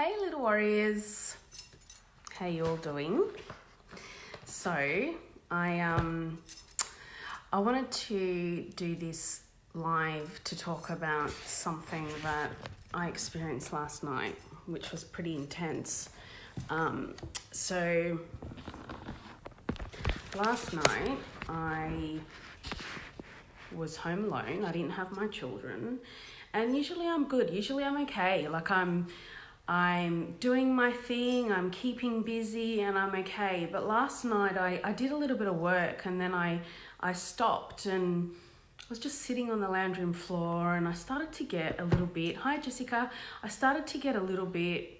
Hey little warriors, how you all doing? So I wanted to do this live to talk about something that I experienced last night, which was pretty intense. So last night I was home alone. I didn't have my children, and usually I'm good. Usually I'm okay. Like I'm doing my thing, I'm keeping busy, and I'm okay. But last night I did a little bit of work, and then I stopped and I was just sitting on the lounge room floor, and I started to get a little bit, hi Jessica, I started to get a little bit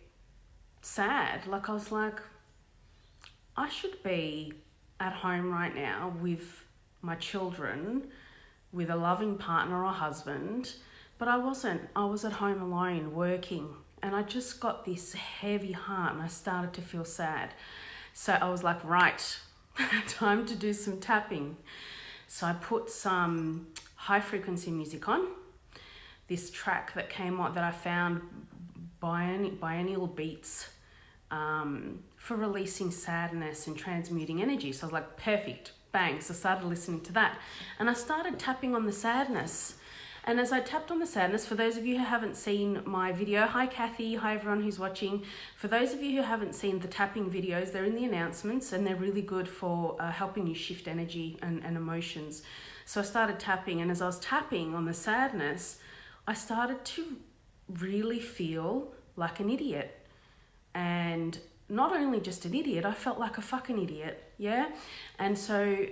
sad. Like I was like, I should be at home right now with my children, with a loving partner or husband, but I wasn't. I was at home alone working. And I just got this heavy heart and I started to feel sad. So I was like, right, time to do some tapping. So I put some high frequency music on. This track that came on that I found Biennial Beats for releasing sadness and transmuting energy. So I was like, perfect, bang. So I started listening to that. And I started tapping on the sadness. And as I tapped on the sadness, for those of you who haven't seen my video, hi Kathy, hi everyone who's watching. For those of you who haven't seen the tapping videos, they're in the announcements and they're really good for helping you shift energy and emotions. So I started tapping, and as I was tapping on the sadness, I started to really feel like an idiot. And not only just an idiot, I felt like a fucking idiot, yeah? And so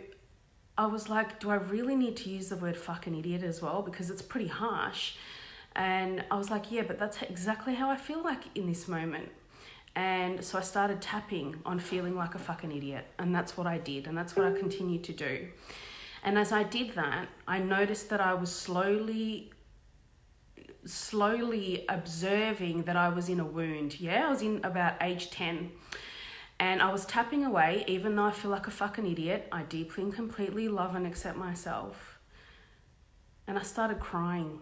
I was like, do I really need to use the word fucking idiot as well? Because it's pretty harsh. And I was like, yeah, but that's exactly how I feel like in this moment. And so I started tapping on feeling like a fucking idiot. And that's what I did. And that's what I continued to do. And as I did that, I noticed that I was slowly observing that I was in a wound. Yeah, I was in about age 10. And I was tapping away, even though I feel like a fucking idiot. I deeply and completely love and accept myself. And I started crying.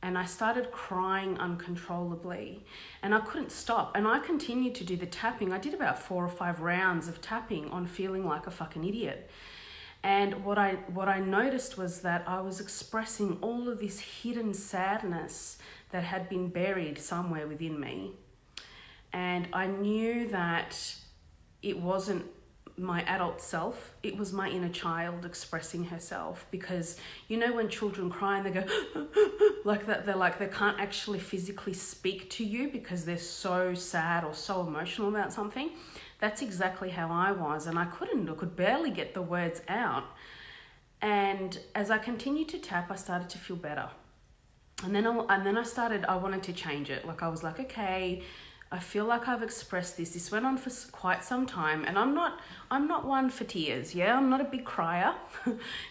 And I started crying uncontrollably. And I couldn't stop. And I continued to do the tapping. I did about 4 or 5 rounds of tapping on feeling like a fucking idiot. And what I noticed was that I was expressing all of this hidden sadness that had been buried somewhere within me. And I knew that it wasn't my adult self, it was my inner child expressing herself. Because you know when children cry and they go like that, they can't actually physically speak to you because they're so sad or so emotional about something. That's exactly how I was, and I could barely get the words out. And as I continued to tap, I started to feel better. And then I wanted to change it. Like I was like, okay, I feel like I've expressed this. This went on for quite some time, and I'm not one for tears. Yeah, I'm not a big crier.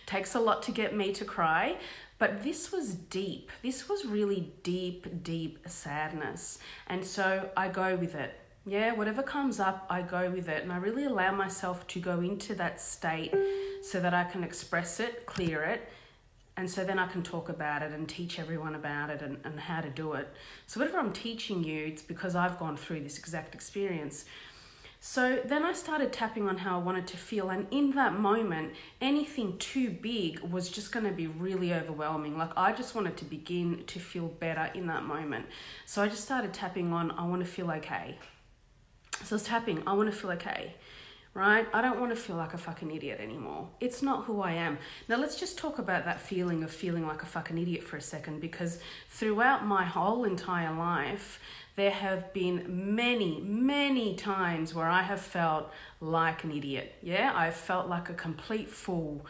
Takes a lot to get me to cry, but this was deep. This was really deep sadness, and so I go with it. Yeah, whatever comes up, I go with it, and I really allow myself to go into that state so that I can express it, clear it. And so then I can talk about it and teach everyone about it and how to do it. So whatever I'm teaching you, it's because I've gone through this exact experience. So then I started tapping on how I wanted to feel. And in that moment, anything too big was just going to be really overwhelming. Like I just wanted to begin to feel better in that moment. So I just started tapping on, I want to feel okay. So I was tapping, I want to feel okay. Right? I don't want to feel like a fucking idiot anymore. It's not who I am. Now let's just talk about that feeling of feeling like a fucking idiot for a second, because throughout my whole entire life, there have been many times where I have felt like an idiot. Yeah, I felt like a complete fool.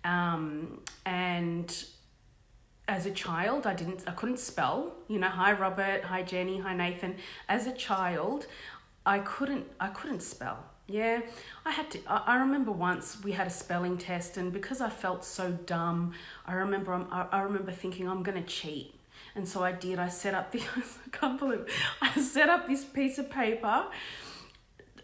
And as a child, I couldn't spell. You know, hi Robert, hi Jenny, hi Nathan. As a child, I couldn't spell. Yeah, I remember once we had a spelling test, and because I felt so dumb, I remember thinking I'm going to cheat. And so I did. I set up this piece of paper,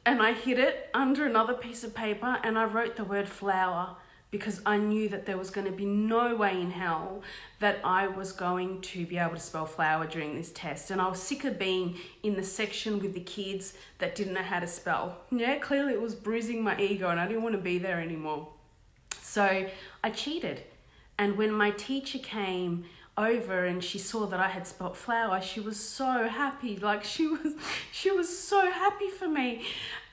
and I hid it under another piece of paper, and I wrote the word flower because I knew that there was going to be no way in hell that I was going to be able to spell flower during this test. And I was sick of being in the section with the kids that didn't know how to spell. Yeah, clearly it was bruising my ego and I didn't want to be there anymore. So I cheated. And when my teacher came over and she saw that I had spelt flower, she was so happy. Like she was so happy for me.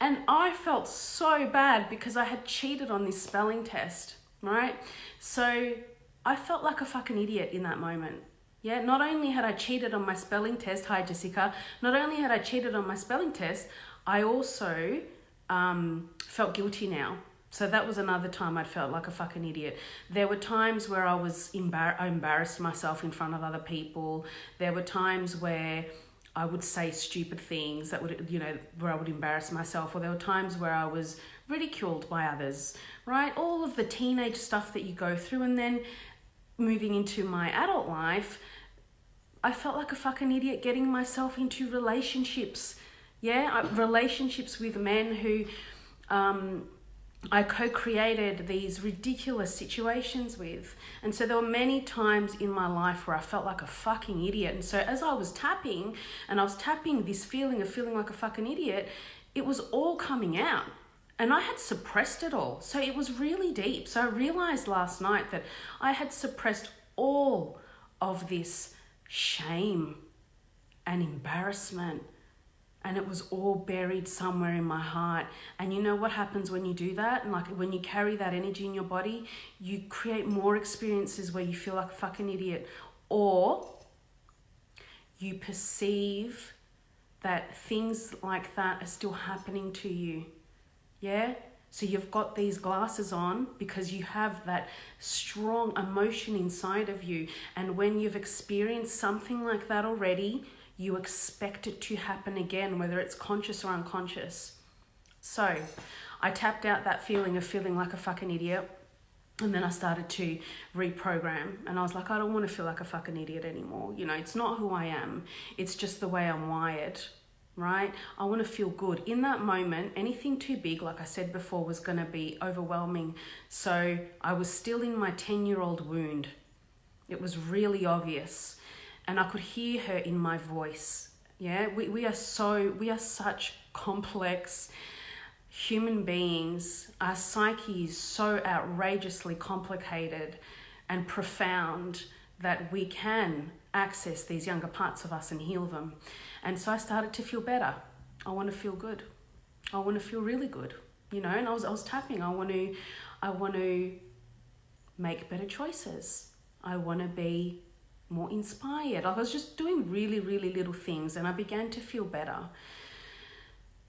And I felt so bad because I had cheated on this spelling test, right? So I felt like a fucking idiot in that moment. Yeah, not only had I cheated on my spelling test, hi Jessica, not only had I cheated on my spelling test, I also felt guilty now. So that was another time I'd felt like a fucking idiot. There were times where I was I embarrassed myself in front of other people. There were times where I would say stupid things that would, where I would embarrass myself. Or there were times where I was ridiculed by others, right? All of the teenage stuff that you go through. And then moving into my adult life, I felt like a fucking idiot getting myself into relationships. Yeah, relationships with men who I co-created these ridiculous situations with. And so there were many times in my life where I felt like a fucking idiot. And so as I was tapping, and I was tapping this feeling of feeling like a fucking idiot, it was all coming out. And I had suppressed it all. So it was really deep. So I realized last night that I had suppressed all of this shame and embarrassment. And it was all buried somewhere in my heart. And you know what happens when you do that? And like when you carry that energy in your body, you create more experiences where you feel like a fucking idiot. Or you perceive that things like that are still happening to you. Yeah? So you've got these glasses on because you have that strong emotion inside of you. And when you've experienced something like that already, you expect it to happen again, whether it's conscious or unconscious. So I tapped out that feeling of feeling like a fucking idiot. And then I started to reprogram. And I was like, I don't want to feel like a fucking idiot anymore. It's not who I am. It's just the way I'm wired, right? I want to feel good. In that moment, anything too big, like I said before, was going to be overwhelming. So I was still in my 10-year-old wound. It was really obvious. And I could hear her in my voice. Yeah, we are such complex human beings. Our psyche is so outrageously complicated and profound that we can access these younger parts of us and heal them. And so I started to feel better. I want to feel good. I want to feel really good. And I was tapping. I want to make better choices. I want to be more inspired. I was just doing really, really little things and I began to feel better.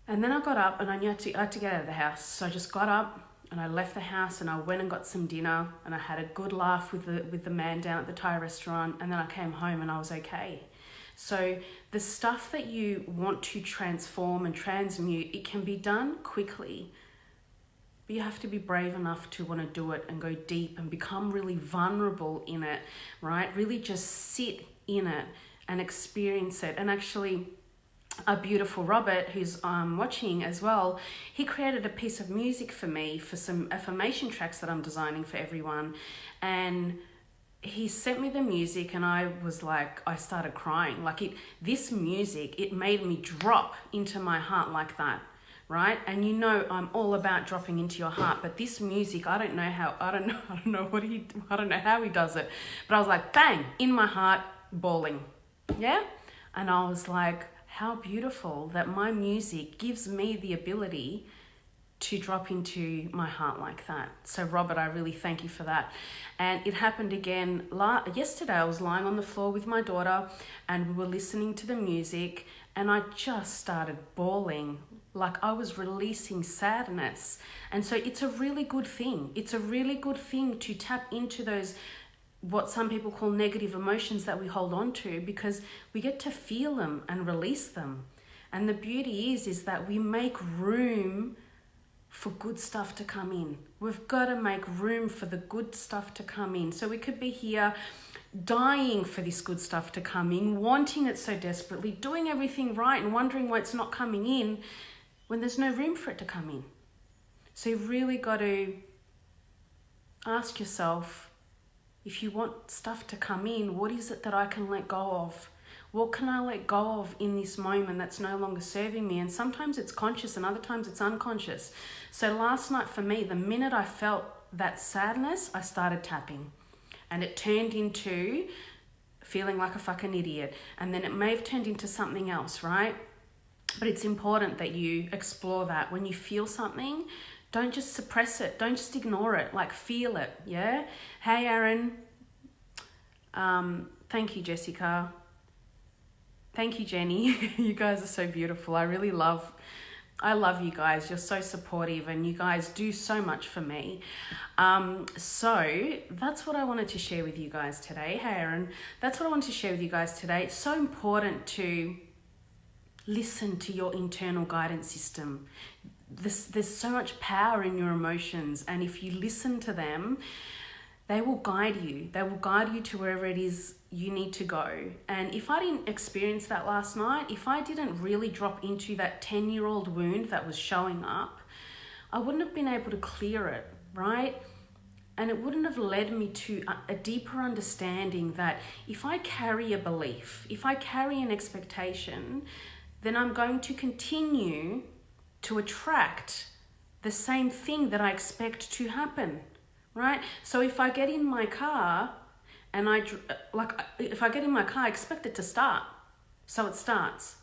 And then I got up and I had to get out of the house. So I just got up and I left the house and I went and got some dinner and I had a good laugh with the man down at the Thai restaurant, and then I came home and I was okay. So the stuff that you want to transform and transmute, it can be done quickly. But you have to be brave enough to want to do it and go deep and become really vulnerable in it, right? Really just sit in it and experience it. And actually, a beautiful Robert, who's watching as well, he created a piece of music for me for some affirmation tracks that I'm designing for everyone. And he sent me the music and I was like, I started crying. This music, it made me drop into my heart like that. Right? And I'm all about dropping into your heart, but this music, I don't know how he does it, but I was like, bang, in my heart, bawling. Yeah? And I was like, how beautiful that my music gives me the ability to drop into my heart like that. So Robert, I really thank you for that. And it happened again yesterday. I was lying on the floor with my daughter and we were listening to the music and I just started bawling, like I was releasing sadness. And so it's a really good thing. It's a really good thing to tap into those, what some people call negative emotions that we hold on to, because we get to feel them and release them. And the beauty is that we make room for good stuff to come in. We've got to make room for the good stuff to come in. So we could be here dying for this good stuff to come in, wanting it so desperately, doing everything right and wondering why it's not coming in when there's no room for it to come in. So you've really got to Ask yourself, if you want stuff to come in, what is it that I can let go of? What can I let go of in this moment that's no longer serving me? And sometimes it's conscious and other times it's unconscious. So last night for me, the minute I felt that sadness, I started tapping. And it turned into feeling like a fucking idiot. And then it may have turned into something else, right? But it's important that you explore that. When you feel something, don't just suppress it. Don't just ignore it. Like, feel it, yeah? Hey, Aaron. Thank you, Jessica. Thank you, Jenny. You guys are so beautiful. I love you guys. You're so supportive and you guys do so much for me. So that's what I wanted to share with you guys today. Hey, Aaron. That's what I wanted to share with you guys today. It's so important to listen to your internal guidance system. There's so much power in your emotions, and if you listen to them, they will guide you. They will guide you to wherever it is you need to go. And if I didn't experience that last night, if I didn't really drop into that 10-year-old wound that was showing up, I wouldn't have been able to clear it, right? And it wouldn't have led me to a deeper understanding that if I carry a belief, if I carry an expectation, then I'm going to continue to attract the same thing that I expect to happen, right? So if I get in my car and I expect it to start. So it starts,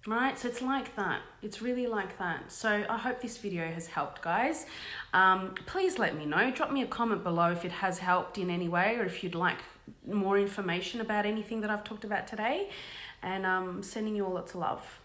right? So it's like that. It's really like that. So I hope this video has helped, guys. Please let me know. Drop me a comment below if it has helped in any way, or if you'd like more information about anything that I've talked about today. And sending you all lots of love.